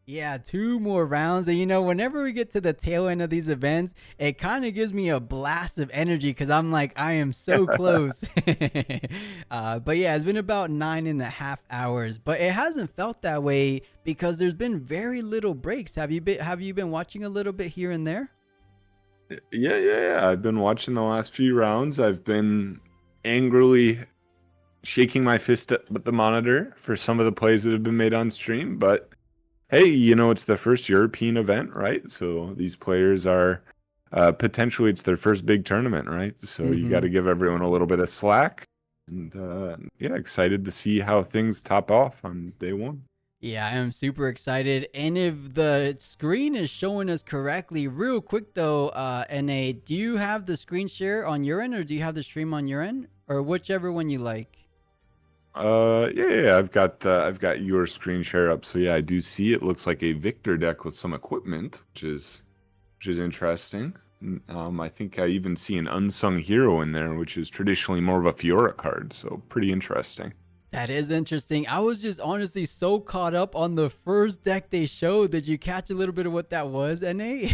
Yeah, two more rounds. And whenever we get to the tail end of these events, it kind of gives me a blast of energy because I'm like, I am so close. But yeah, it's been about 9.5 hours, but it hasn't felt that way because there's been very little breaks. Have you been watching a little bit here and there? Yeah. I've been watching the last few rounds. I've been angrily shaking my fist at the monitor for some of the plays that have been made on stream. But hey, it's the first European event, right? So these players are potentially it's their first big tournament, right? So you got Mm-hmm. to give everyone a little bit of slack. And yeah, excited to see how things top off on day one. Yeah, I am super excited. And if the screen is showing us correctly, real quick though, NA, do you have the screen share on your end or do you have the stream on your end? Or whichever one you like? Yeah. I've got your screen share up. So yeah, I do see it looks like a Viktor deck with some equipment, which is interesting. I think I even see an unsung hero in there, which is traditionally more of a Fiora card. So pretty interesting. That is interesting. I was just honestly so caught up on the first deck they showed. Did you catch a little bit of what that was, NA?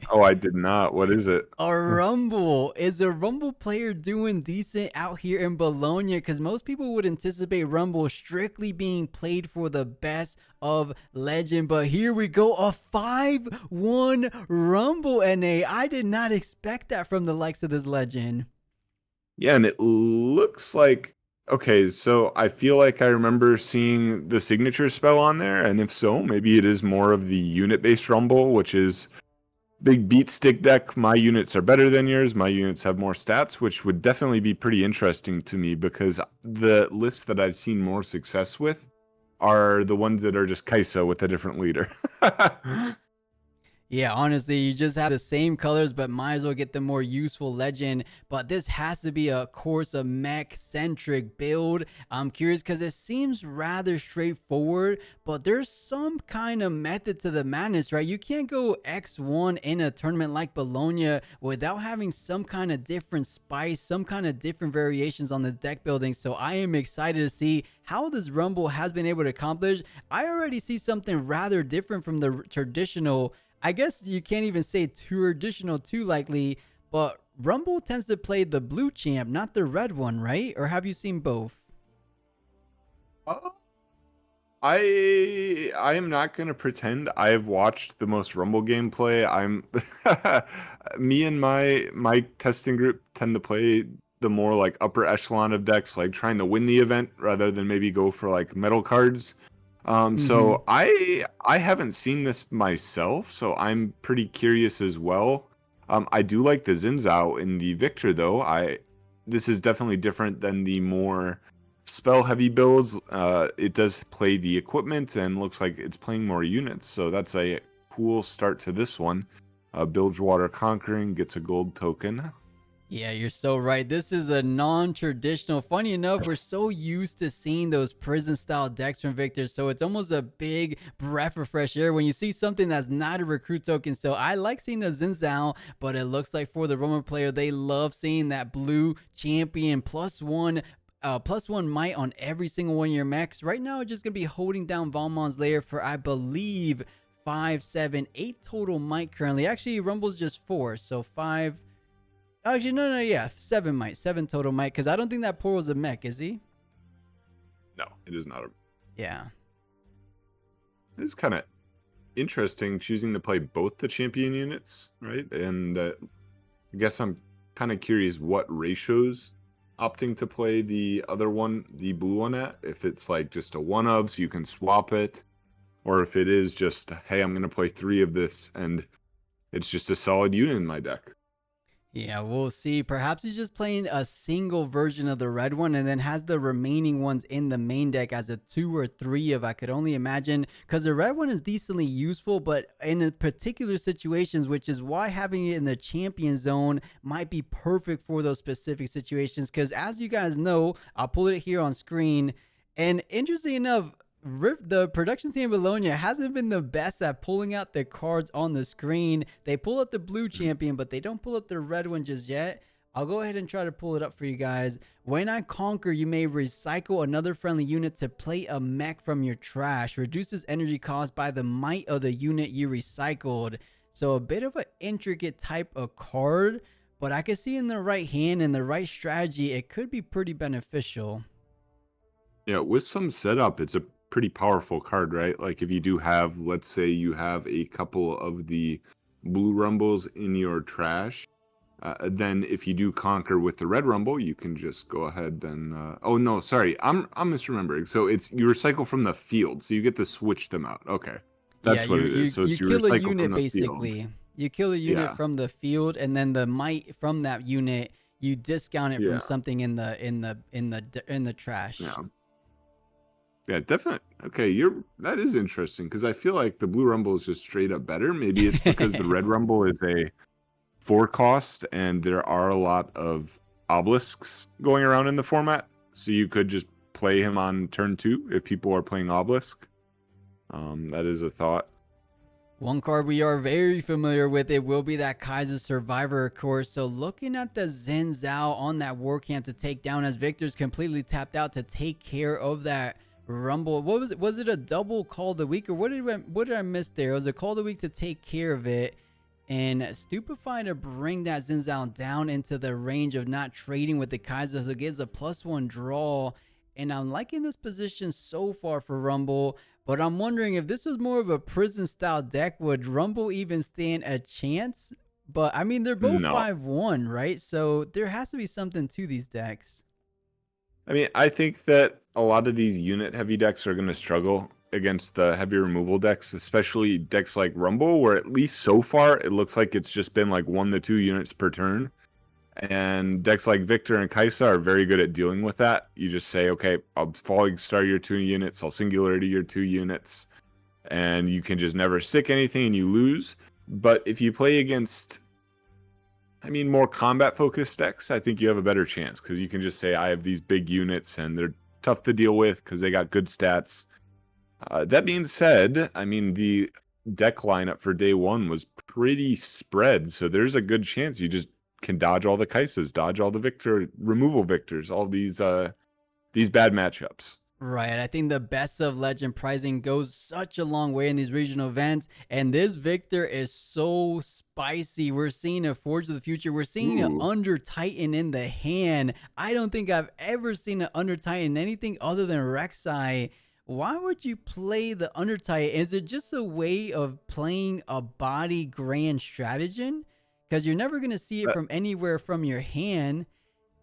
Oh, I did not. What is it? A Rumble. Is a Rumble player doing decent out here in Bologna? Because most people would anticipate Rumble strictly being played for the best of legend. But here we go. A 5-1 Rumble, NA. I did not expect that from the likes of this legend. Yeah, and it looks like okay, so I feel like I remember seeing the signature spell on there, and if so, maybe it is more of the unit-based rumble, which is big beat stick deck. My units are better than yours. My units have more stats, which would definitely be pretty interesting to me because the lists that I've seen more success with are the ones that are just Kaisa with a different leader. Yeah, honestly, you just have the same colors, but might as well get the more useful legend. But this has to be a course of mech centric build. I'm curious because it seems rather straightforward, but there's some kind of method to the madness, right? You can't go X1 in a tournament like Bologna without having some kind of different spice, some kind of different variations on this deck building. So I am excited to see how this Rumble has been able to accomplish. I already see something rather different from the traditional. I guess you can't even say traditional too likely, but Rumble tends to play the blue champ, not the red one, right? Or have you seen both? Uh, I am not gonna pretend I've watched the most Rumble gameplay. I'm me and my testing group tend to play the more like upper echelon of decks, like trying to win the event rather than maybe go for like metal cards. Mm-hmm. So I haven't seen this myself, so I'm pretty curious as well. I do like the Zinzao in the Victor though. I This is definitely different than the more spell heavy builds. It does play the equipment and looks like it's playing more units, so that's a cool start to this one. Bilgewater Conquering gets a gold token. Yeah, you're so right. This is a non-traditional. Funny enough, we're so used to seeing those prison-style decks from Victor, so it's almost a big breath of fresh air when you see something that's not a recruit token. So I like seeing the Zinzao, but it looks like for the Roman player, they love seeing that blue champion plus one might on every single one of your mechs. Right now, it's just gonna be holding down Valmon's lair for I believe 5, 7, 8 total might currently. Actually, Rumble's just 4, so 5. Actually, no, yeah, 7 total might, because I don't think that Portal's a mech, is he? No, it is not a. Yeah. It's kind of interesting choosing to play both the champion units, right? And I guess I'm kind of curious what ratios opting to play the other one, the blue one at. If it's like just a one of, so you can swap it, or if it is just, hey, I'm going to play 3 of this and it's just a solid unit in my deck. Yeah, we'll see. Perhaps he's just playing a single version of the red one and then has the remaining ones in the main deck as a 2 or 3 of, I could only imagine, because the red one is decently useful, but in particular situations, which is why having it in the champion zone might be perfect for those specific situations. Because as you guys know, I'll pull it here on screen. And interesting enough, the production team of Bologna hasn't been the best at pulling out the cards on the screen. They pull up the blue champion, but they don't pull up the red one just yet. I'll go ahead and try to pull it up for you guys. When I conquer, you may recycle another friendly unit to play a mech from your trash. Reduces energy cost by the might of the unit you recycled. So a bit of an intricate type of card, but I can see in the right hand and the right strategy, it could be pretty beneficial. Yeah, with some setup, it's a pretty powerful card, right? Like if you do have, let's say you have a couple of the blue rumbles in your trash, then if you do conquer with the red rumble, you can just go ahead and oh no, sorry, I'm misremembering. So it's you recycle from the field, so you get to switch them out. Okay. Yeah, That's what you it is. you So you it's you kill a recycle from unit the field. basically. You kill a unit Yeah. from the field, and then the might from that unit you discount it from Yeah. something in the trash. Yeah. Yeah, definitely. Okay, that is interesting because I feel like the blue rumble is just straight up better. Maybe it's because the red rumble is a 4 cost and there are a lot of obelisks going around in the format. So you could just play him on turn 2 if people are playing obelisk. That is a thought. One card we are very familiar with, it will be that Kaiser Survivor, of course. So looking at the Zen Zhao on that war camp to take down as Victor's completely tapped out to take care of that Rumble. What was it? Was it a double call of the week, or what did I miss there? It was a call of the week to take care of it, and Stupefy to bring that Zen Zhao down into the range of not trading with the Kaiser, so it gives a +1 draw. And I'm liking this position so far for Rumble, but I'm wondering if this was more of a prison style deck, would Rumble even stand a chance? But I mean, they're both No. 5-1, right? So there has to be something to these decks. I mean, I think that a lot of these unit heavy decks are going to struggle against the heavy removal decks, especially decks like Rumble, where at least so far it looks like it's just been like 1 to 2 units per turn. And decks like Viktor and Kaisa are very good at dealing with that. You just say, okay, I'll Falling Star your 2 units, I'll Singularity your 2 units, and you can just never stick anything and you lose. But if you play against, I mean, more combat focused decks, I think you have a better chance because you can just say, I have these big units and they're tough to deal with because they got good stats. That being said, I mean, the deck lineup for day 1 was pretty spread. So there's a good chance you just can dodge all the Kaisas, dodge all the Victor removal Victors, all these bad matchups. Right, I think the best of legend pricing goes such a long way in these regional events, and this Victor is so spicy. We're seeing a Forge of the Future. We're seeing an Ooh. Under Titan in the hand. I don't think I've ever seen an Under Titan anything other than Rek'Sai. Why would you play the Under Titan? Is it just a way of playing a body grand stratagem? Because you're never gonna see it from anywhere from your hand.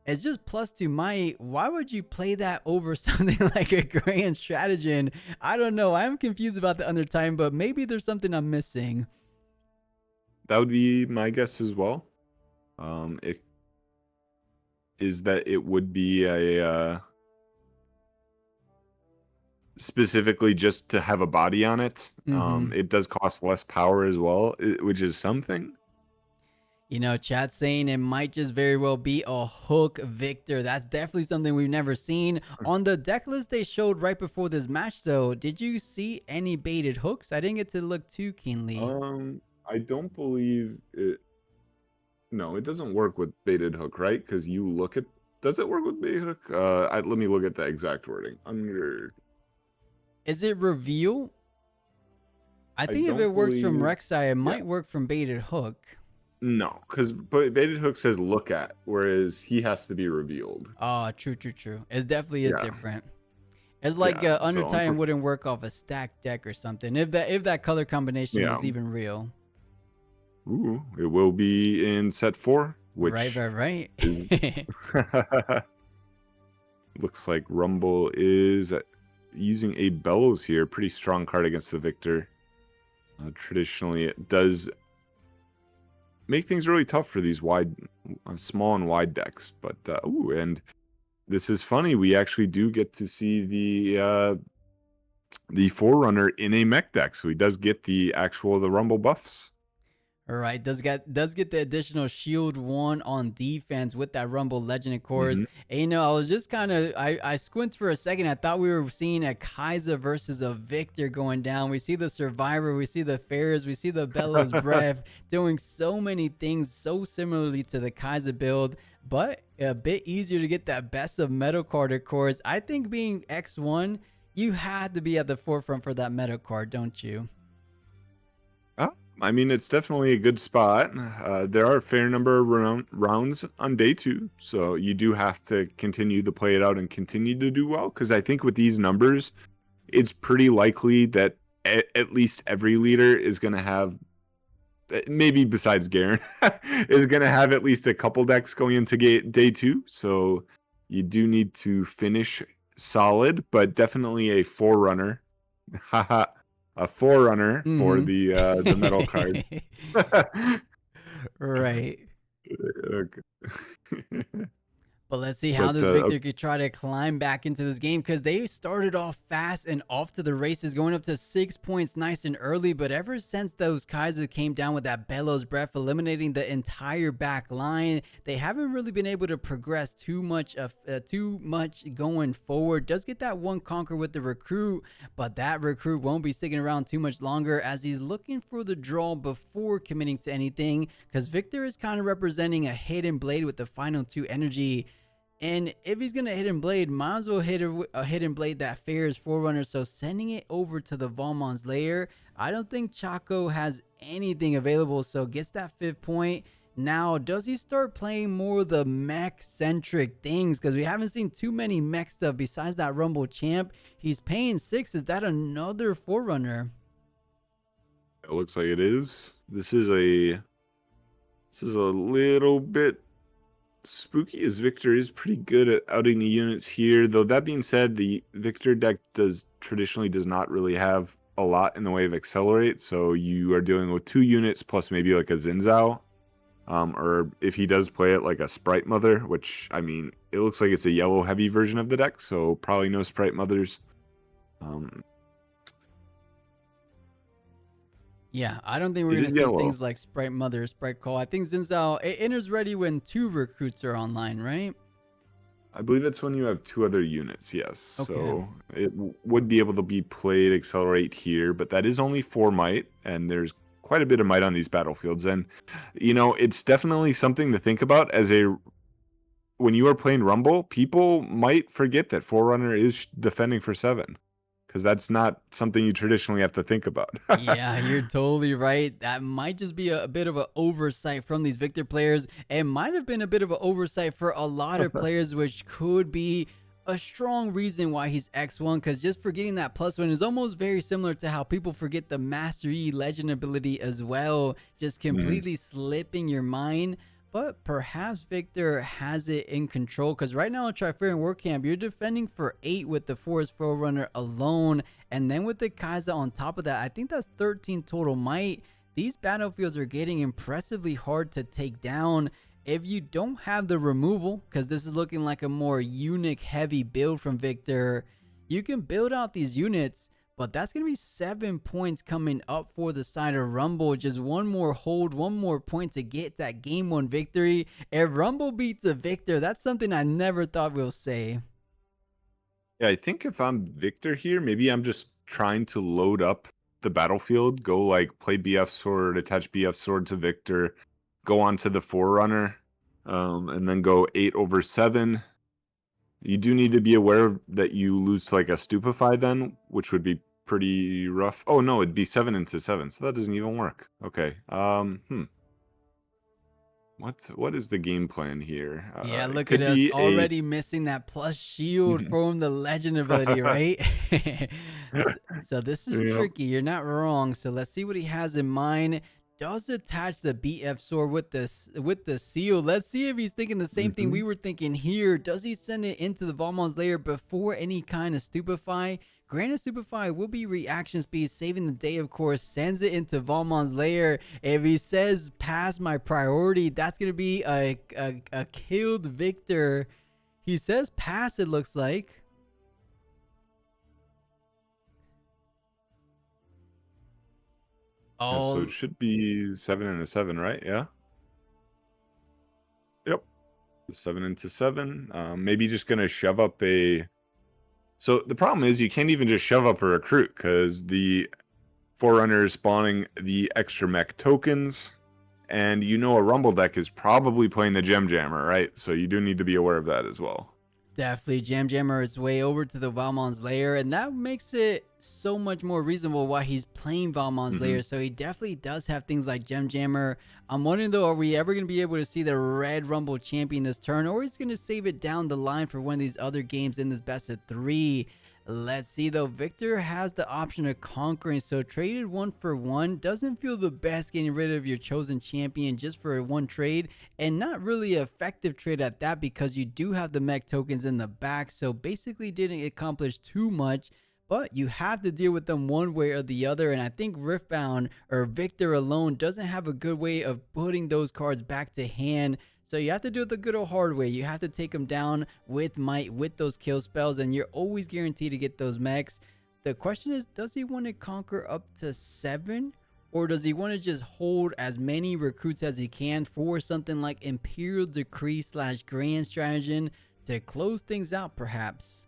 It's just +2 might. Why would you play that over something like a grand stratagem? I don't know. I'm confused about the Under Time, but maybe there's something I'm missing. That would be my guess as well. It is that it would be a specifically just to have a body on it. It does cost less power as well, which is something. You know, chat saying it might just very well be a hook Victor. That's definitely something we've never seen. On the deck list they showed right before this match, though, did you see any baited hooks? I didn't get to look too keenly. I don't believe it. No, it doesn't work with baited hook, right? Because you look at. Does it work with baited hook? Let me look at the exact wording. Under. Is it reveal? I think if don't it works from believe- Rek'Sai, it might work from baited hook. No, because baited hook says look at, whereas he has to be revealed. Oh, true. It definitely is Yeah. different. It's like Yeah, Under so Titan wouldn't work off a stacked deck or something. If that color combination Yeah. is even real. Ooh, it will be in set 4, which Right. looks like Rumble is using a Bellows here. Pretty strong card against the Victor. Traditionally, it does make things really tough for these small and wide decks. But and this is funny. We actually do get to see the Forerunner in a mech deck, so he does get the Rumble buffs. All right, does get the additional shield one on defense with that Rumble Legend, of course. Hmm. And, I was just kind of I squinted for a second. I thought we were seeing a Kaiser versus a Victor going down. We see the Survivor, we see the Ferris, we see the Bellows Breath doing so many things so similarly to the Kaiser build, but a bit easier to get that best of metal card, of course. I think being X1, you had to be at the forefront for that metal card, don't you? Oh, I mean, it's definitely a good spot. There are a fair number of rounds on day 2, so you do have to continue to play it out and continue to do well. Because I think with these numbers, it's pretty likely that at least every leader is going to have, maybe besides Garen, is going to have at least a couple decks going into day 2. So you do need to finish solid, but definitely a forerunner. Haha. A forerunner for the metal card. Right. Okay. But let's see how But this Victor could try to climb back into this game, because they started off fast and off to the races, going up to 6 points nice and early. But ever since those Kaiser came down with that Bellows Breath, eliminating the entire back line, they haven't really been able to progress too much going forward. Does get that one conquer with the recruit, but that recruit won't be sticking around too much longer, as he's looking for the draw before committing to anything, because Victor is kind of representing a hidden blade with the final 2 energy. And if he's going to hidden blade, might as well hit a hidden blade that fares Forerunner. So sending it over to the Valmon's lair. I don't think Chaco has anything available, so gets that 5th point. Now, does he start playing more of the mech-centric things? Because we haven't seen too many mech stuff besides that Rumble Champ. He's paying 6. Is that another Forerunner? it looks like it is. This is a little bit spooky, as Victor is pretty good at outing the units here. Though that being said, the Victor deck traditionally does not really have a lot in the way of accelerate, so you are dealing with 2 units plus maybe like a Zinzao, or if he does play it, like a Sprite Mother, which, I mean, it looks like it's a yellow heavy version of the deck, so probably no Sprite Mothers. Yeah, I don't think we're It going is to see yellow. things like Sprite Mother, Sprite Call. I think Zinzao, it enters ready when 2 recruits are online, right? I believe it's when you have 2 other units, yes. Okay. So it would be able to be played accelerate here, but that is only 4 might, and there's quite a bit of might on these battlefields. And, it's definitely something to think about when you are playing Rumble, people might forget that Forerunner is defending for 7, because that's not something you traditionally have to think about. Yeah, you're totally right. That might just be a bit of an oversight from these Victor players. It might have been a bit of an oversight for a lot of players, which could be a strong reason why he's X1, because just forgetting that +1 is almost very similar to how people forget the Master E Legend ability as well, just completely slipping your mind. But perhaps Victor has it in control, because right now in Trifarian War Camp, you're defending for 8 with the Forest Forerunner alone. And then with the Kaiser on top of that, I think that's 13 total might. These battlefields are getting impressively hard to take down. If you don't have the removal, because this is looking like a more unit heavy build from Victor, you can build out these units. But that's going to be 7 points coming up for the side of Rumble. Just one more hold, one more point to get that game 1 victory. If Rumble beats a Victor, that's something I never thought we'll say. Yeah, I think if I'm Victor here, maybe I'm just trying to load up the battlefield, go like play BF Sword, attach BF Sword to Victor, go on to the Forerunner, and then go 8/7. You do need to be aware that you lose to like a Stupefy then, which would be pretty rough. Oh no, it'd be 7/7, so that doesn't even work. Okay. What is the game plan here? Yeah, It look at could us be already missing that plus shield from the legend ability, right? So this is Yep. tricky. You're not wrong. So let's see what he has in mind. Does attach the BF sword with the seal. Let's see if he's thinking the same thing we were thinking here. Does he send it into the Valmon's lair before any kind of Stupefy? Granted, Stupefy will be reaction speed, saving the day, of course. Sends it into Valmon's lair. If he says pass my priority, that's gonna be a killed Victor. He says pass, it looks like. Yeah, so it Oh, should be 7 and a 7, right? Yeah. Yep. 7 into 7. Maybe just gonna shove up a. So the problem is you can't even just shove up a recruit because the Forerunner is spawning the extra mech tokens, and you know a Rumble deck is probably playing the Gem Jammer, right? So you do need to be aware of that as well. definitely. Jam Jammer is way over to the Valmon's lair, and that makes it so much more reasonable why he's playing Valmon's Hmm. lair. So he definitely does have things like Gem Jammer. I'm wondering though, are we ever going to be able to see the Red Rumble champion this turn, or is he going to save it down the line for one of these other games in this best of 3? Let's see though. Viktor has the option of conquering, so traded 1 for 1 doesn't feel the best getting rid of your chosen champion just for one trade, and not really an effective trade at that because you do have the mech tokens in the back, so basically didn't accomplish too much. But you have to deal with them one way or the other, and I think Riftbound or Viktor alone doesn't have a good way of putting those cards back to hand. So you have to do it the good old hard way. You have to take them down with might, with those kill spells, and you're always guaranteed to get those mechs. The question is, does he want to conquer up to 7? Or does he want to just hold as many recruits as he can for something like Imperial Decree / Grand Stratagem to close things out perhaps?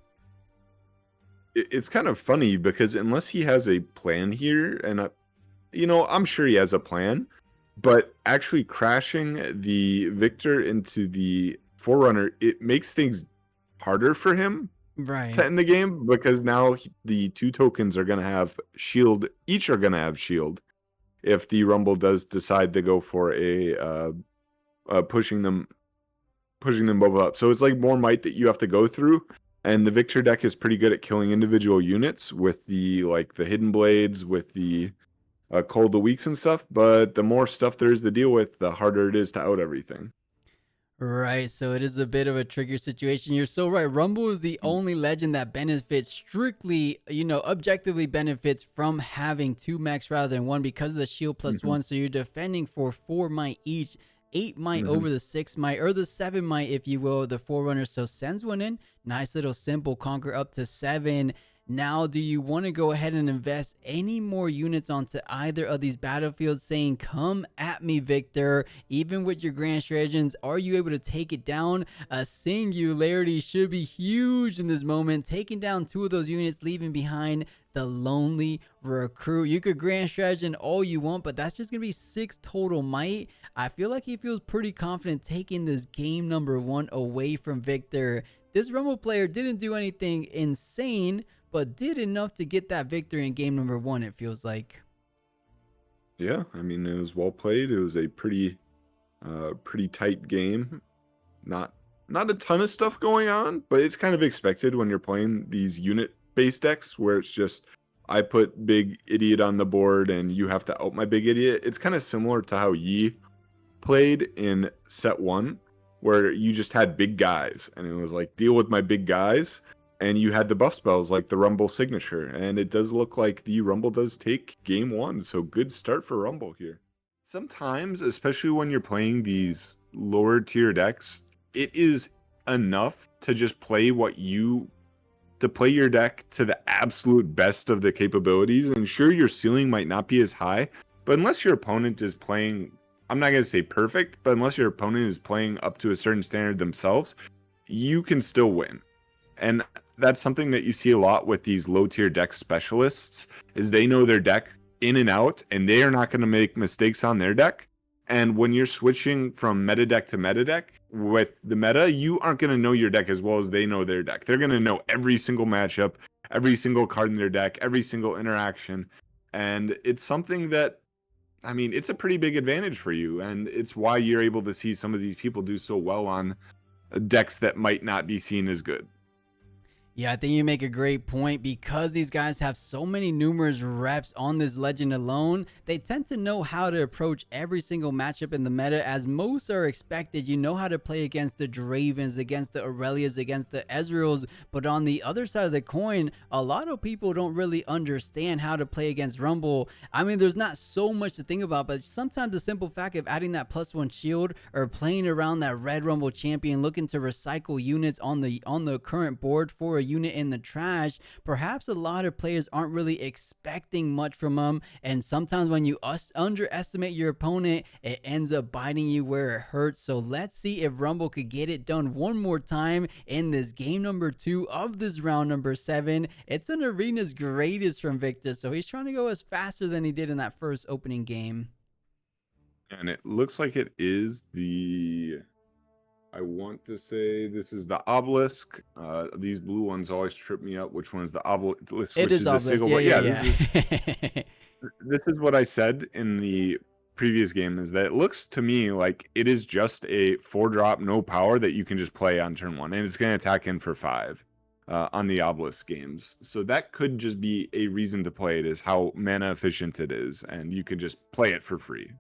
It's kind of funny because unless he has a plan here, and I'm sure he has a plan, but actually crashing the Victor into the Forerunner, it makes things harder for him to Right. end the game because now the 2 tokens are going to have shield. Each are going to have shield if the Rumble does decide to go for a pushing them both up. So it's like more might that you have to go through. And the Victor deck is pretty good at killing individual units with the hidden blades, with the cold the weeks and stuff. But the more stuff there is to deal with, the harder it is to out everything. Right, so it is a bit of a trigger situation. You're so right. Rumble is the only legend that benefits strictly, objectively benefits from having 2 mechs rather than 1 because of the shield plus Mm-hmm. 1. So you're defending for 4 might each, 8 might Mm-hmm. over the 6 might, or the 7 might, if you will, the Forerunner. So sends one in. Nice little simple conquer up to 7. Now, do you want to go ahead and invest any more units onto either of these battlefields, saying, come at me, Viktor? Even with your Grand Stratagems, are you able to take it down? A singularity should be huge in this moment, taking down 2 of those units, leaving behind the lonely recruit. You could Grand Stratagem all you want, but that's just going to be 6 total might. I feel like he feels pretty confident taking this game number 1 away from Viktor. This Rumble player didn't do anything insane, but did enough to get that victory in game number 1, it feels like. Yeah, I mean it was well played. It was a pretty tight game. Not a ton of stuff going on, but it's kind of expected when you're playing these unit based decks where it's just I put big idiot on the board and you have to out my big idiot. It's kind of similar to how Yi played in set 1 where you just had big guys and it was like deal with my big guys, and you had the buff spells like the Rumble signature, and it does look like the Rumble does take game 1, so good start for Rumble here. Sometimes, especially when you're playing these lower tier decks, it is enough to just play your deck to the absolute best of the capabilities. And sure, your ceiling might not be as high, but unless your opponent is playing, I'm not going to say perfect, but unless your opponent is playing up to a certain standard themselves, you can still win. And that's something that you see a lot with these low tier deck specialists is they know their deck in and out, and they are not going to make mistakes on their deck. And when you're switching from meta deck to meta deck with the meta, you aren't going to know your deck as well as they know their deck. They're going to know every single matchup, every single card in their deck, every single interaction. And it's something that, I mean, it's a pretty big advantage for you. And it's why you're able to see some of these people do so well on decks that might not be seen as good. Yeah, I think you make a great point. Because these guys have so many numerous reps on this legend alone, they tend to know how to approach every single matchup in the meta, as most are expected. You know how to play against the Dravens, against the Aurelias, against the Ezreals, but on the other side of the coin, a lot of people don't really understand how to play against Rumble. I mean, there's not so much to think about, but sometimes the simple fact of adding that +1 shield or playing around that red Rumble champion, looking to recycle units on the current board for a unit in the trash, perhaps a lot of players aren't really expecting much from him. And sometimes when you underestimate your opponent, it ends up biting you where it hurts. So let's see if Rumble could get it done one more time in this game number 2 of this round number 7. It's an arena's greatest from Viktor, so he's trying to go as faster than he did in that first opening game. And it looks like it is the, I want to say this is the obelisk. These blue ones always trip me up. Which one's the obelisk? It Which is is the obelisk. sigil? Yeah, But yeah, yeah, yeah. this is what I said in the previous game, is that it looks to me like it is just a 4-drop no power that you can just play on turn 1, and it's going to attack in for 5 on the obelisk games. So that could just be a reason to play it, is how mana efficient it is, and you can just play it for free.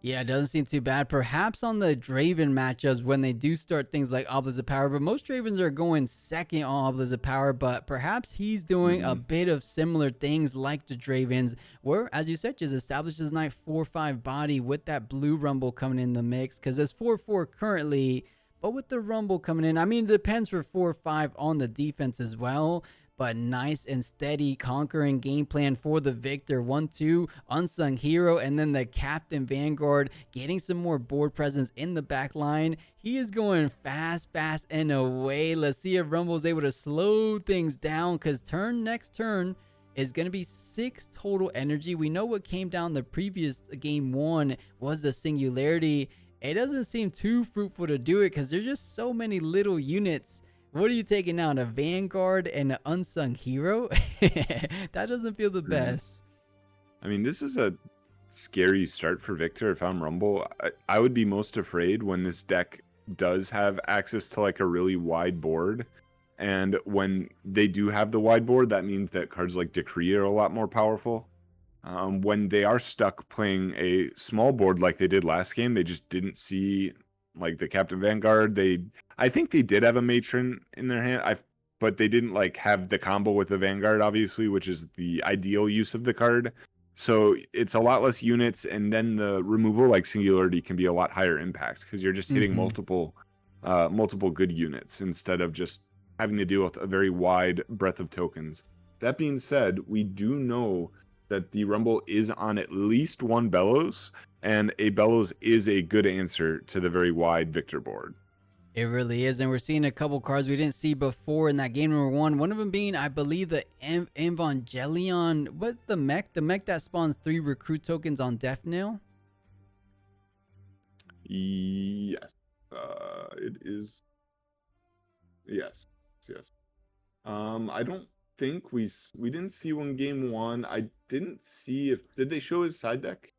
Yeah, it doesn't seem too bad. Perhaps on the Draven matchups when they do start things like Obelisk of Power, but most Dravens are going second on Obelisk of Power, but perhaps he's doing a bit of similar things like the Dravens, where, as you said, just establishes Knight 4/5 body with that blue Rumble coming in the mix, because there's 4/4 currently, but with the Rumble coming in, I mean, it depends for 4/5 on the defense as well. But nice and steady conquering game plan for the Viktor. 1-2 unsung hero, and then the Captain Vanguard getting some more board presence in the back line. He is going fast and away. Let's see if Rumble's able to slow things down, because next turn is going to be 6 total energy. We know what came down the previous game 1 was the Singularity. It doesn't seem too fruitful to do it because there's just so many little units. What are you taking now? A Vanguard and an unsung hero? That doesn't feel the best. I mean, this is a scary start for Viktor. If I'm Rumble, I would be most afraid when this deck does have access to like a really wide board. And when they do have the wide board, that means that cards like Decree are a lot more powerful. When they are stuck playing a small board like they did last game, they just didn't see like the Captain Vanguard. I think they did have a Matron in their hand, but they didn't like have the combo with the Vanguard, obviously, which is the ideal use of the card. So it's a lot less units, and then the removal like Singularity can be a lot higher impact because you're just hitting multiple good units instead of just having to deal with a very wide breadth of tokens. That being said, we do know that the Rumble is on at least one Bellows, and a Bellows is a good answer to the very wide Viktor board. It really is, and we're seeing a couple cards we didn't see before in that game number 1. One of them being, I believe, the Evangelion. What's the mech? The mech that spawns 3 recruit tokens on Death Nail? Yes. It is. Yes. I don't think we didn't see one game 1. I didn't see did they show his side deck?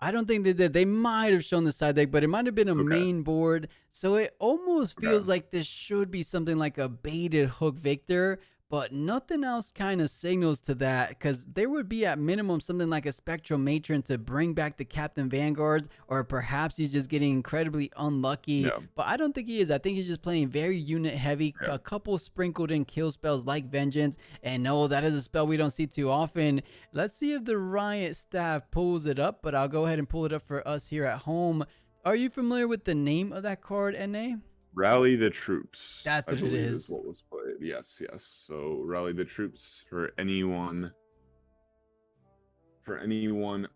I don't think they did. They might have shown the side deck, but it might have been a main board. So it almost feels like this should be something like a baited hook Viktor, but nothing else kind of signals to that, because there would be at minimum something like a Spectral Matron to bring back the Captain Vanguards, or perhaps he's just getting incredibly unlucky. Yeah. But I don't think he is. I think he's just playing very unit heavy, a couple sprinkled in kill spells like Vengeance, and no, that is a spell we don't see too often. Let's see if the Riot staff pulls it up, but I'll go ahead and pull it up for us here at home. Are you familiar with the name of that card, NA? Rally the Troops. That's what it is. What was played. Yes. So Rally the Troops, for anyone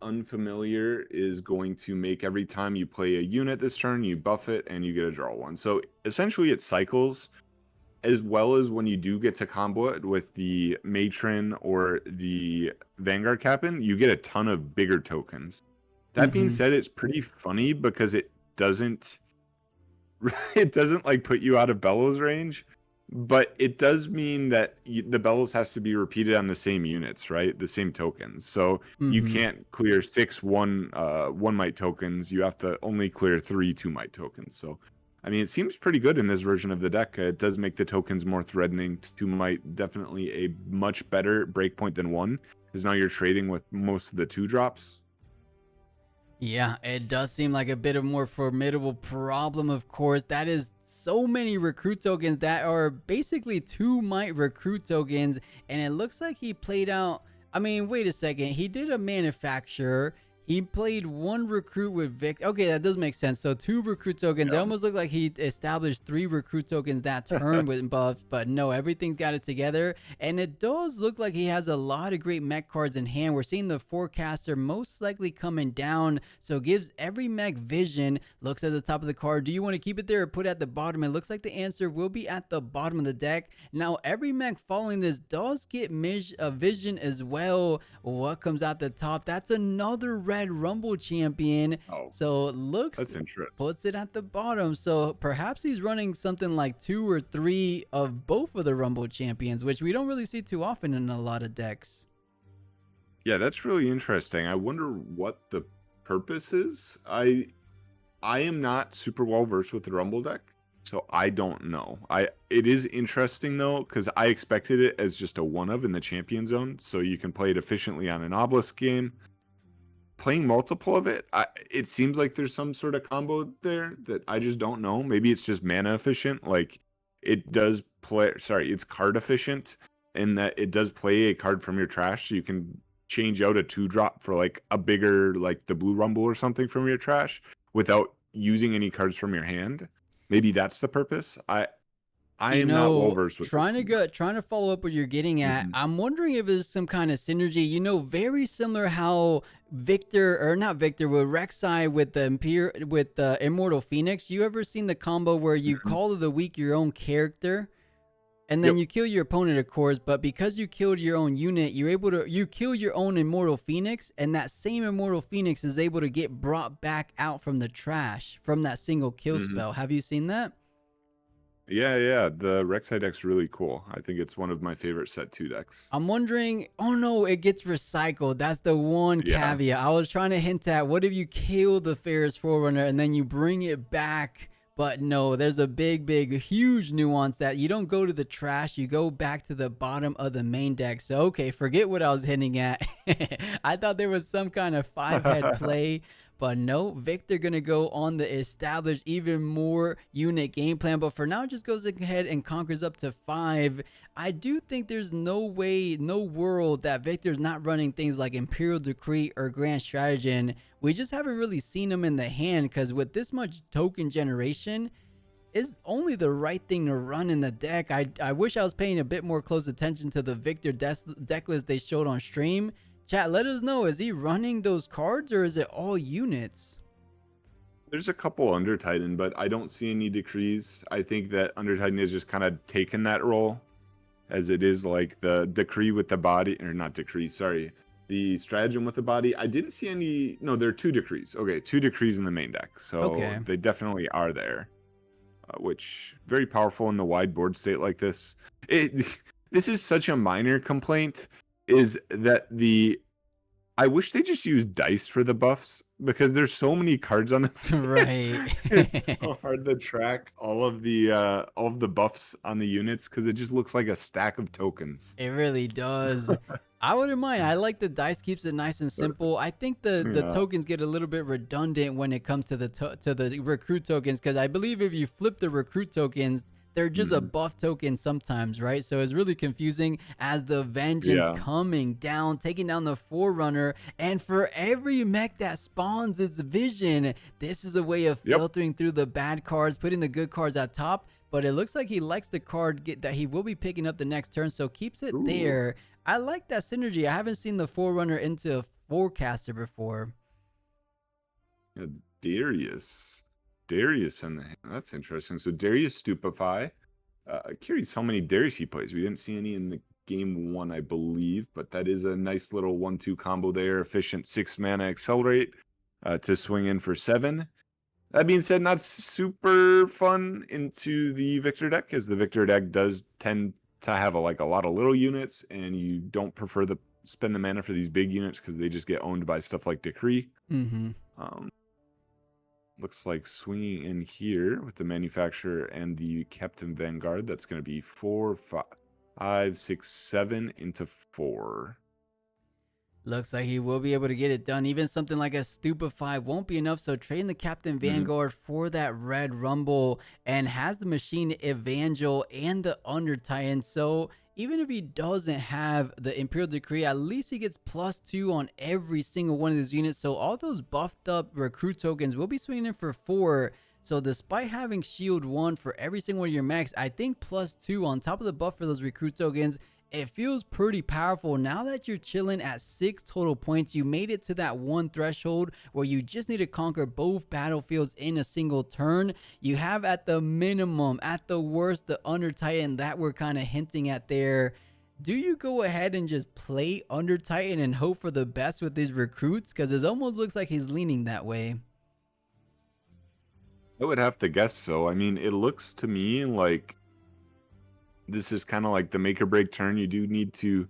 unfamiliar, is going to make every time you play a unit this turn, you buff it and you get a draw 1. So essentially it cycles, as well as when you do get to combo it with the Matron or the Vanguard Captain, you get a ton of bigger tokens. That being said, it's pretty funny because it doesn't like put you out of Bellows range, but it does mean that the Bellows has to be repeated on the same units, right? The same tokens. So you can't clear 6 one might tokens. You have to only clear 3 2-might tokens. So, I mean, it seems pretty good in this version of the deck. It does make the tokens more threatening. 2-might definitely a much better breakpoint than 1, because now you're trading with most of the 2-drops. Yeah, it does seem like a bit of more formidable problem, of course. That is so many recruit tokens that are basically 2-might recruit tokens, and it looks like he played out. I mean, wait a second. He did a manufacturer. He played one recruit with Vic. Okay, that does make sense. So 2 recruit tokens. It Yeah. almost looked like he established 3 recruit tokens that turn with buffs, but no, everything's got it together. And it does look like he has a lot of great mech cards in hand. We're seeing the forecaster most likely coming down, so gives every mech vision. Looks at the top of the card. Do you want to keep it there or put it at the bottom? It looks like the answer will be at the bottom of the deck. Now, every mech following this does get vision as well. What comes out the top? That's another Red Rumble champion. Oh, So it looks, that's interesting. puts it at the bottom. So perhaps he's running something like 2 or 3 of both of the Rumble champions, which we don't really see too often in a lot of decks. Yeah, that's really interesting. I wonder what the purpose is. I am not super well versed with the Rumble deck, so I don't know. It is interesting though, because I expected it as just a one of in the champion zone, so you can play it efficiently on an obelisk game. Playing multiple of it, it seems like there's some sort of combo there that I just don't know. Maybe it's just mana efficient. Like it does play. Sorry, it's card efficient in that it does play a card from your trash, so you can change out a 2-drop for like a bigger, like the Blue Rumble or something from your trash without using any cards from your hand. Maybe that's the purpose. I am not well versed with trying to follow up what you're getting at. I'm wondering if there's some kind of synergy. Very similar how Victor or not Victor with Rek'Sai with the Immortal Phoenix. You ever seen the combo where you call of the week your own character? And then you kill your opponent, of course, but because you killed your own unit, you kill your own Immortal Phoenix, and that same Immortal Phoenix is able to get brought back out from the trash from that single kill spell. Have you seen that? Yeah. The Rek'Sai deck's really cool. I think it's one of my favorite set 2 decks. I'm wondering, oh no, it gets recycled. That's the one caveat. I was trying to hint at, what if you kill the Ferris Forerunner and then you bring it back? But no, there's a big, huge nuance that you don't go to the trash, you go back to the bottom of the main deck. So, okay, forget what I was hinting at. I thought there was some kind of 5-head play, but no, Viktor gonna go on the established, even more unit game plan. But for now, just goes ahead and conquers up to 5. I do think there's no way, no world that Viktor's not running things like Imperial Decree or Grand Stratagem. We just haven't really seen him in the hand, because with this much token generation, it's only the right thing to run in the deck. I wish I was paying a bit more close attention to the Viktor deck list they showed on stream. Chat, let us know, is he running those cards or is it all units? There's a couple Under Titan, but I don't see any decrees. I think that Under Titan has just kind of taken that role, as it is like the decree with the body, or not decree, sorry, the stratagem with the body. I didn't see any. No, there are 2 decrees. Okay, 2 decrees in the main deck, so they definitely are there, which very powerful in the wide board state like this. This is such a minor complaint, is that I wish they just used dice for the buffs, because there's so many cards on the field. Right. It's so hard to track all of the buffs on the units, because it just looks like a stack of tokens. It really does. I wouldn't mind. I like the dice, keeps it nice and simple. I think the tokens get a little bit redundant when it comes to the recruit tokens, because I believe if you flip the recruit tokens, they're just a buff token sometimes, right? So it's really confusing as the Vengeance coming down, taking down the Forerunner. And for every mech that spawns its vision, this is a way of filtering through the bad cards, putting the good cards at top. But it looks like he likes the card that he will be picking up the next turn, so keeps it there. I like that synergy. I haven't seen the Forerunner into a Forecaster before. Yeah, Darius in the hand. That's interesting. So Darius Stupefy. Curious how many Darius he plays. We didn't see any in the game 1, I believe, but that is a nice little 1-2 combo there. Efficient 6 mana accelerate to swing in for 7. That being said, not super fun into the Viktor deck, as the Viktor deck does tend to have a lot of little units, and you don't prefer to spend the mana for these big units because they just get owned by stuff like Decree. Looks like swinging in here with the Manufacturer and the Captain Vanguard. That's going to be 4, 5, 6, 7 into 4. Looks like he will be able to get it done. Even something like a Stupefy won't be enough. So trading the Captain Vanguard for that Red Rumble, and has the Machine Evangel and the Under Titan. So even if he doesn't have the Imperial Decree, at least he gets +2 on every single one of these units. So all those buffed up recruit tokens will be swinging in for 4. So despite having shield 1 for every single one of your mechs, I think +2 on top of the buff for those recruit tokens, it feels pretty powerful. Now that you're chilling at 6 total points, you made it to that 1 threshold where you just need to conquer both battlefields in a single turn. You have at the minimum, at the worst, the Under Titan that we're kind of hinting at there. Do you go ahead and just play Under Titan and hope for the best with these recruits? Because it almost looks like he's leaning that way. I would have to guess so. I mean, it looks to me like this is kind of like the make or break turn. You do need to,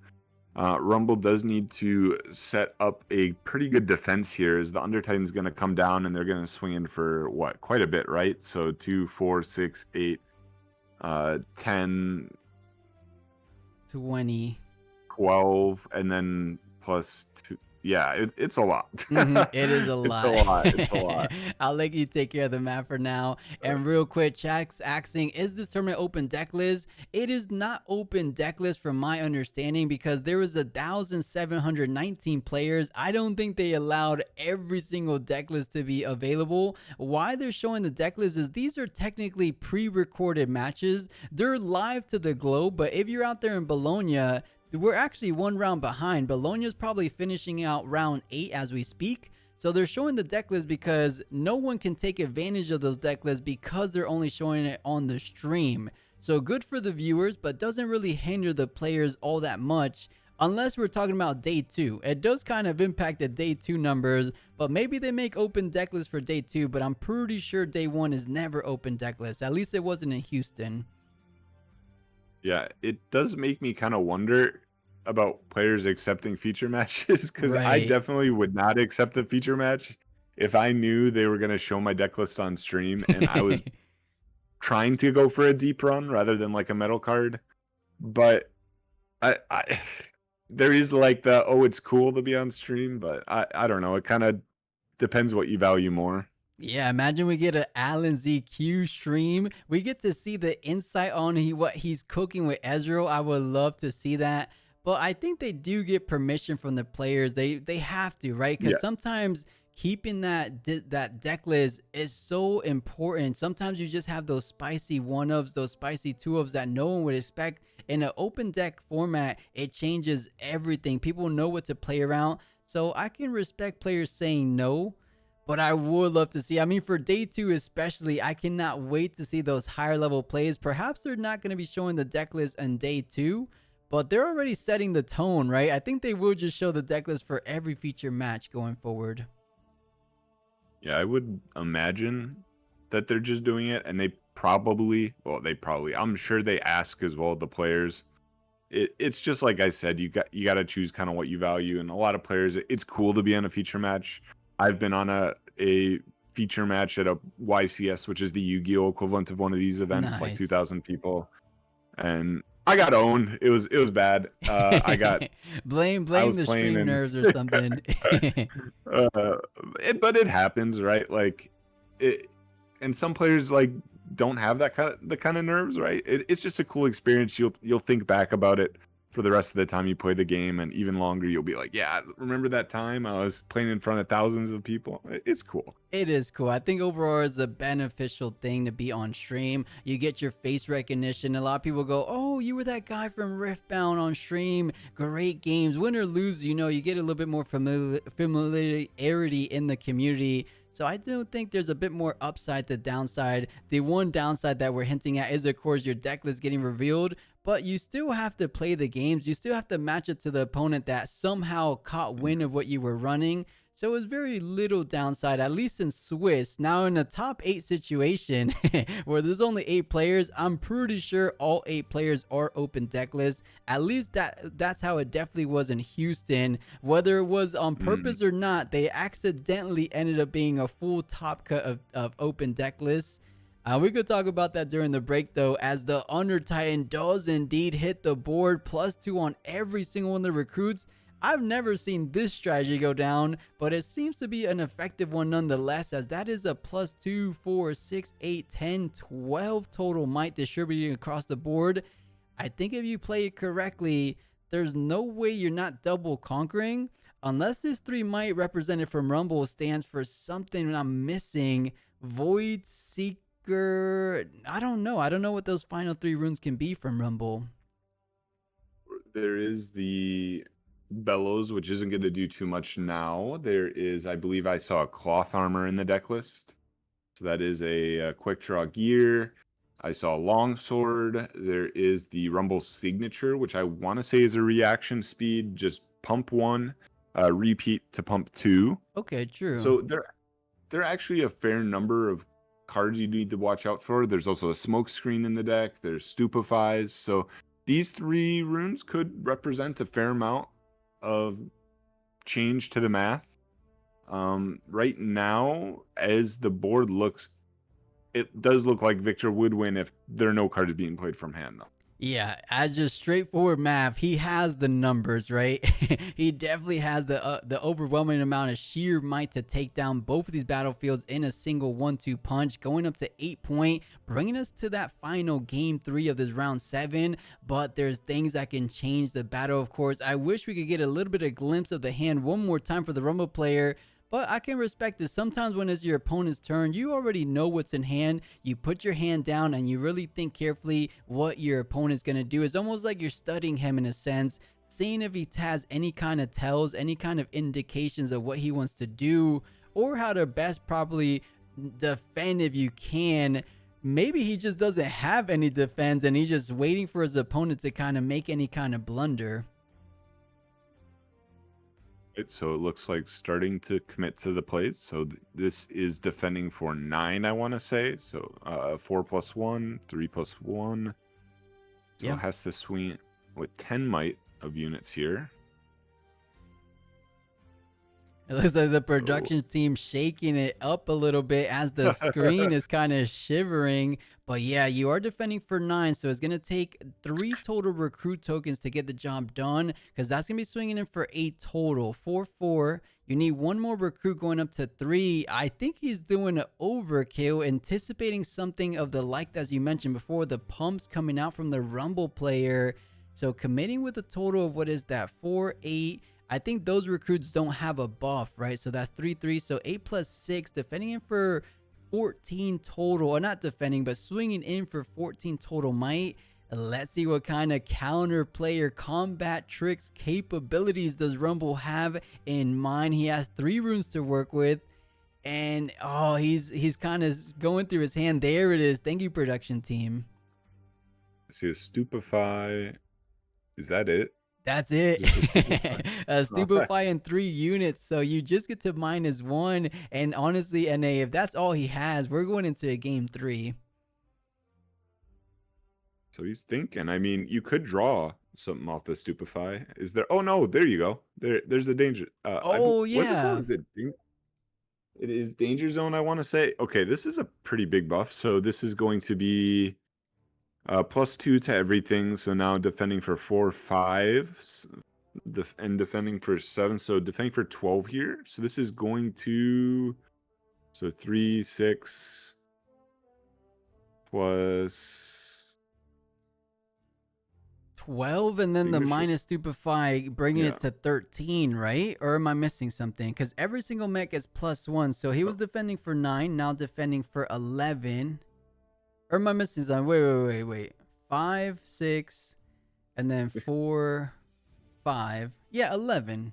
Rumble does need to set up a pretty good defense here, as the Under Titan's going to come down and they're going to swing in for what? Quite a bit, right? So 2, 4, 6, 8, 10, 20, 12, and then +2. Yeah, it's a lot. It is a lot. It's a lot. It's a lot. I'll let you take care of the map for now. And real quick, chat's asking, is this tournament open deck list? It is not open deck list from my understanding, because there was 1,719 players. I don't think they allowed every single deck list to be available. Why they're showing the deck list is these are technically pre-recorded matches. They're live to the globe, but if you're out there in Bologna, we're actually 1 round behind. Bologna's probably finishing out round 8 as we speak. So they're showing the deck list because no one can take advantage of those deck lists because they're only showing it on the stream. So good for the viewers, but doesn't really hinder the players all that much unless we're talking about day 2. It does kind of impact the day 2 numbers, but maybe they make open deck lists for day 2, but I'm pretty sure day 1 is never open deck list. At least it wasn't in Houston. Yeah, it does make me kind of wonder about players accepting feature matches, because I Right. definitely would not accept a feature match if I knew they were going to show my deck list on stream and I was trying to go for a deep run rather than like a metal card. But I there is like the, oh, it's cool to be on stream, but I don't know. It kind of depends what you value more. Yeah, imagine we get an Alan ZQ stream. We get to see the insight on what he's cooking with Ezreal. I would love to see that. But I think they do get permission from the players. They have to, right? Because Yeah. sometimes keeping that deck list is so important. Sometimes you just have those spicy 1-ofs, those spicy 2-ofs that no one would expect. In an open deck format, it changes everything. People know what to play around. So I can respect players saying no. But I would love to see, I mean, for day 2 especially, I cannot wait to see those higher level plays. Perhaps they're not going to be showing the deck list on day 2, but they're already setting the tone, right? I think they will just show the deck list for every feature match going forward. Yeah, I would imagine that they're just doing it, and they probably, I'm sure they ask as well the players. It's just like I said, you got to choose kind of what you value, and a lot of players, it's cool to be on a feature match. I've been on a feature match at a YCS, which is the Yu-Gi-Oh equivalent of one of these events, like Nice. 2,000 people, and I got owned. It was bad. I got blame I was the playing stream in nerves or something. but it happens, right? Like it, and some players like don't have that kind of nerves, right? It's just a cool experience. You'll think back about it for the rest of the time you play the game, and even longer. You'll be like, yeah, remember that time I was playing in front of thousands of people? It's cool. It is cool. I think overall it's a beneficial thing to be on stream. You get your face recognition. A lot of people go, oh, you were that guy from Riftbound on stream. Great games. Win or lose, you get a little bit more familiarity in the community. So I do think there's a bit more upside to downside. The one downside that we're hinting at is, of course, your deck list getting revealed, but you still have to play the games. You still have to match it to the opponent that somehow caught wind of what you were running. So it's very little downside, at least in Swiss. Now in a top 8 situation where there's only 8 players, I'm pretty sure all 8 players are open deck lists. At least that's how it definitely was in Houston. Whether it was on purpose or not, they accidentally ended up being a full top cut of open deck lists. We could talk about that during the break though, as the Under Titan does indeed hit the board, +2 on every single one of the recruits. I've never seen this strategy go down, but it seems to be an effective one nonetheless, as that is a +2, 4, 6, 8, 10, 12 total might distributing across the board. I think if you play it correctly, there's no way you're not double conquering. Unless this 3 might represented from Rumble stands for something I'm missing. Void Seeker. I don't know. I don't know what those final 3 runes can be from Rumble. There is the Bellows, which isn't going to do too much now. There is, I believe I saw a Cloth Armor in the deck list. So that is a quick draw gear. I saw Longsword. There is the Rumble Signature, which I want to say is a reaction speed. Just pump 1, repeat to pump 2. Okay, true. So there are actually a fair number of cards you need to watch out for. There's also a Smoke Screen in the deck. There's Stupefies. So these 3 runes could represent a fair amount of change to the math. Right now, as the board looks, it does look like Viktor would win if there are no cards being played from hand, though. Yeah, as just straightforward math, he has the numbers, right? He definitely has the overwhelming amount of sheer might to take down both of these battlefields in a single 1-2 punch, going up to 8 point, bringing us to that final game 3 of this round 7. But there's things that can change the battle, of course. I wish we could get a little bit of glimpse of the hand one more time for the Rumble player. But I can respect this. Sometimes when it's your opponent's turn, you already know what's in hand. You put your hand down and you really think carefully what your opponent's going to do. It's almost like you're studying him in a sense, seeing if he has any kind of tells, any kind of indications of what he wants to do, or how to best properly defend if you can. Maybe he just doesn't have any defense and he's just waiting for his opponent to kind of make any kind of blunder. So it looks like starting to commit to the plays. So this is defending for 9, I want to say. So 4 + 1, 3 + 1. So it has to swing with 10 might of units here. It looks like the production team shaking it up a little bit as the screen is kind of shivering. But yeah, you are defending for 9, so it's going to take 3 total recruit tokens to get the job done, because that's going to be swinging in for 8 total. 4-4. You need 1 more recruit going up to 3. I think he's doing an overkill, anticipating something of the like as you mentioned before, the pumps coming out from the Rumble player. So committing with a total of, what is that, 4, 8. I think those recruits don't have a buff, right? So that's 3-3. So 8 + 6, defending in for 14 total. Or not defending, but swinging in for 14 total might. Let's see what kind of counter player combat tricks capabilities does Rumble have in mind. He has 3 runes to work with. And oh, he's kind of going through his hand. There it is. Thank you, production team. I see a Stupefy. Is that it? That's it. A Stupefy in 3 units. So you just get to -1. And honestly, NA, if that's all he has, we're going into a game 3. So he's thinking. I mean, you could draw something off the Stupefy. Is there? Oh no, there you go. There's the danger. Oh What's it yeah. called? It is Danger Zone, I want to say. Okay, this is a pretty big buff. So this is going to be +2 to everything. So now defending for 4, 5, and defending for 7. So defending for 12 here. So this is going to 3, 6 plus 12, and then the Signature. minus Stupefy bringing it to 13, right? Or am I missing something? Because every single mech is +1. So he was defending for 9, now defending for 11. Or am I missing something? Wait. 5, 6, and then 4, 5. Yeah, 11.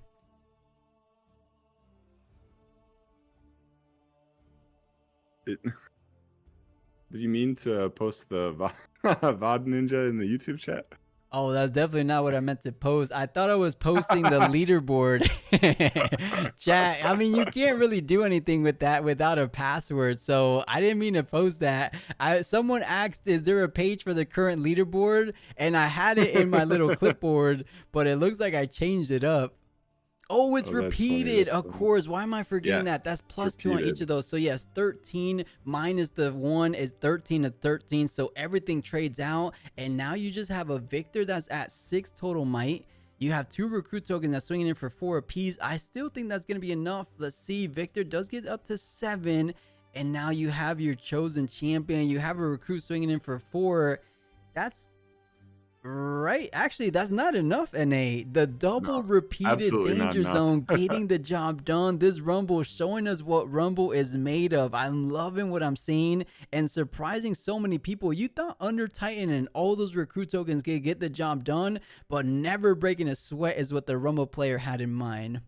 Did you mean to post the VOD Ninja in the YouTube chat? Oh, that's definitely not what I meant to post. I thought I was posting the leaderboard. Chat, I mean, you can't really do anything with that without a password. So I didn't mean to post that. Someone asked, is there a page for the current leaderboard? And I had it in my little clipboard, but it looks like I changed it up. Oh, it's repeated. Of course. Why am I forgetting that? That's +2 on each of those. So yes, 13 minus the 1 is 13 to 13. So everything trades out. And now you just have a Viktor that's at 6 total might. You have 2 recruit tokens that's swinging in for 4 apiece. I still think that's going to be enough. Let's see. Viktor does get up to 7. And now you have your chosen champion. You have a recruit swinging in for 4. That's Right. Actually, that's not enough, NA. The double No, repeated absolutely not danger enough. zone getting the job done. This Rumble showing us what Rumble is made of. I'm loving what I'm seeing and surprising so many people. You thought Under Titan and all those recruit tokens could get the job done, but never breaking a sweat is what the Rumble player had in mind.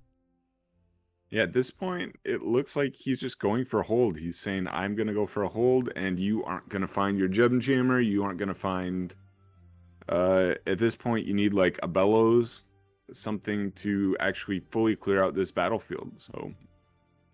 Yeah, at this point, it looks like he's just going for a hold. He's saying, I'm going to go for a hold, and you aren't going to find your Gem Jammer. You aren't going to find. At this point, you need like a Bellows, something to actually fully clear out this battlefield. So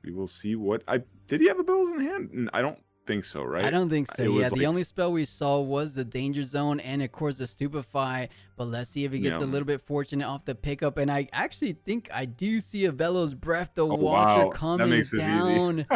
we will see what. Did he have a Bellows in hand? I don't think so, I right? don't think so. It Yeah, was the like, only spell we saw was the Danger Zone and, of course, the Stupefy. But let's see if he gets yeah. a little bit fortunate off the pickup. And I actually think I do see a Velo's Breath the Oh, Watcher wow. That coming makes this easy. down.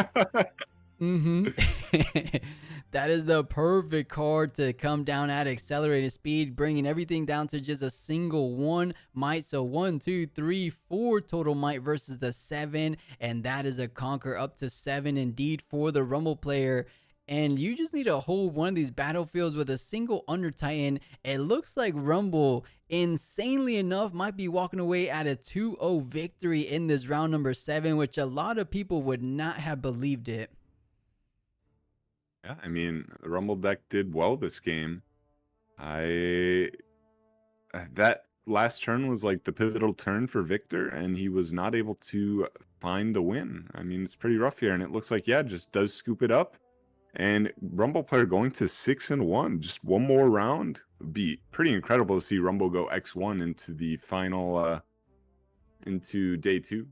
That is the perfect card to come down at accelerated speed, bringing everything down to just a single one might. So 1, 2, 3, 4 total might versus the 7, and that is a conquer up to 7 indeed for the Rumble player. And you just need to hold one of these battlefields with a single Under Titan. It looks like Rumble, insanely enough, might be walking away at a 2-0 victory in this round number 7, which a lot of people would not have believed it. Yeah, I mean, the Rumble deck did well this game. I That last turn was like the pivotal turn for Viktor, and he was not able to find the win. I mean, it's pretty rough here, and it looks like, yeah, just does scoop it up. And Rumble player going to 6-1, just one more round. Would be pretty incredible to see Rumble go X1 into the final, into day 2.